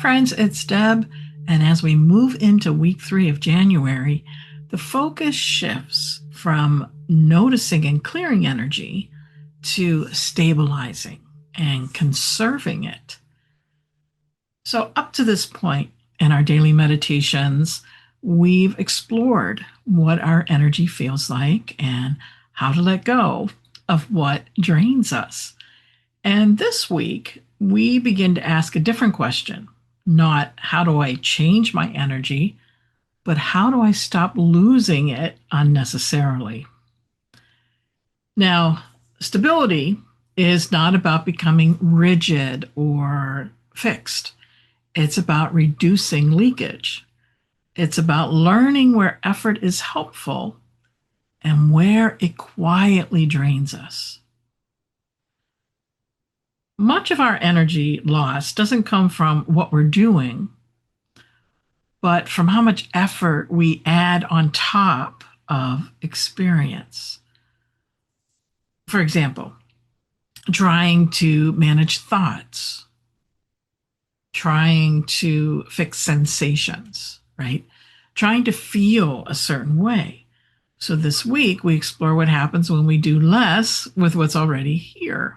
friends, it's Deb. And as we move into week 3 of January, the focus shifts from noticing and clearing energy to stabilizing and conserving it. So, up to this point in our daily meditations, we've explored what our energy feels like and how to let go of what drains us. And this week, we begin to ask a different question, not how do I change my energy, but how do I stop losing it unnecessarily? Now, stability is not about becoming rigid or fixed. It's about reducing leakage. It's about learning where effort is helpful and where it quietly drains us. Much of our energy loss doesn't come from what we're doing, but from how much effort we add on top of experience. For example, trying to manage thoughts, trying to fix sensations, right? Trying to feel a certain way. So this week, we explore what happens when we do less with what's already here.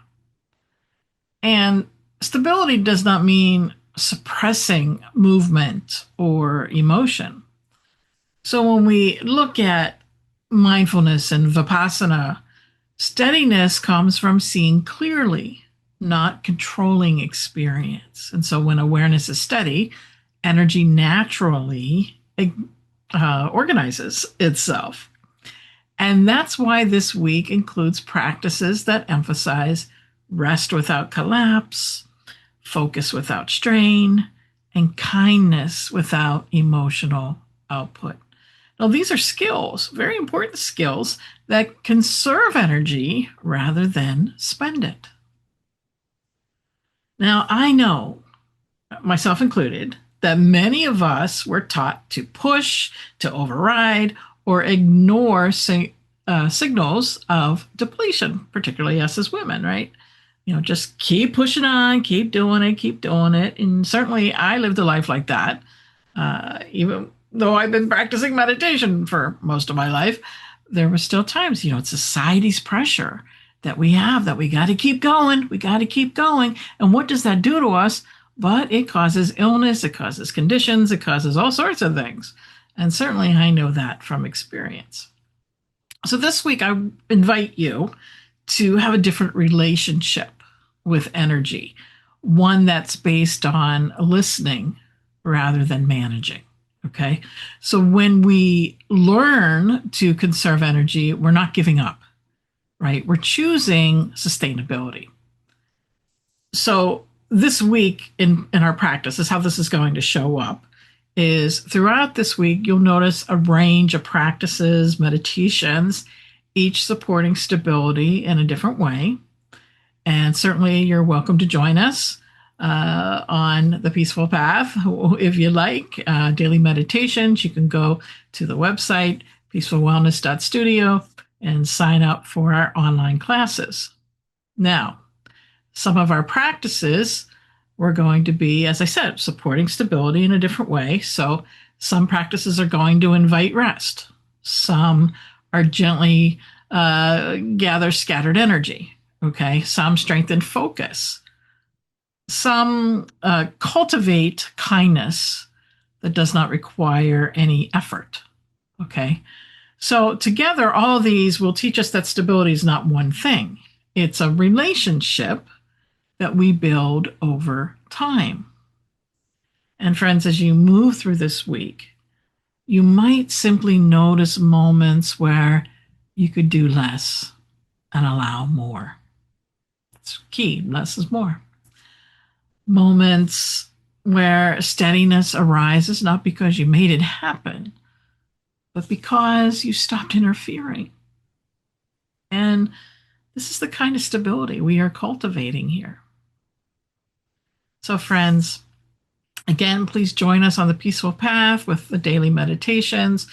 And stability does not mean suppressing movement or emotion. So when we look at mindfulness and vipassana, steadiness comes from seeing clearly, not controlling experience. And so when awareness is steady, energy naturally organizes itself. And that's why this week includes practices that emphasize rest without collapse, focus without strain, and kindness without emotional output. Now, these are skills, very important skills, that conserve energy rather than spend it. Now, I know, myself included, that many of us were taught to push, to override, or ignore signals of depletion, particularly us as women, right? Just keep pushing on, keep doing it. And certainly I lived a life like that. Even though I've been practicing meditation for most of my life, there were still times, it's society's pressure that we have that we got to keep going. And what does that do to us? But it causes illness, it causes conditions, it causes all sorts of things. And certainly I know that from experience. So this week I invite you to have a different relationship with energy, one that's based on listening rather than managing. Okay. So when we learn to conserve energy, we're not giving up, right? We're choosing sustainability. So this week in our practice is how this is going to show up is throughout this week, you'll notice a range of practices, meditations, each supporting stability in a different way. And certainly you're welcome to join us on the Peaceful Path. If you like daily meditations, you can go to the website, peacefulwellness.studio, and sign up for our online classes. Now, some of our practices we're going to be, as I said, supporting stability in a different way. So some practices are going to invite rest. Some are gently gather scattered energy. Okay. Some strengthen focus. Some cultivate kindness that does not require any effort. Okay. So together, all of these will teach us that stability is not one thing. It's a relationship that we build over time. And friends, as you move through this week, you might simply notice moments where you could do less and allow more. It's key, less is more. Moments where steadiness arises not because you made it happen, but because you stopped interfering. And this is the kind of stability we are cultivating here. So friends, again, please join us on the Peaceful Path with the daily meditations.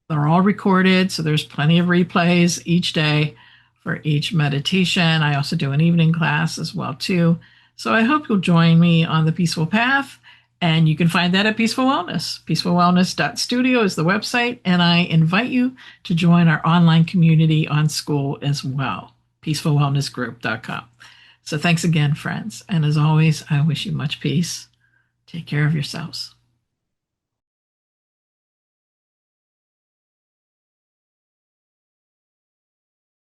They're all recorded, so there's plenty of replays each day for each meditation. I also do an evening class as well, too. So I hope you'll join me on the peaceful path. And you can find that at Peaceful Wellness. Peacefulwellness.studio is the website. And I invite you to join our online community on school as well, peacefulwellnessgroup.com. So thanks again, friends. And as always, I wish you much peace. Take care of yourselves.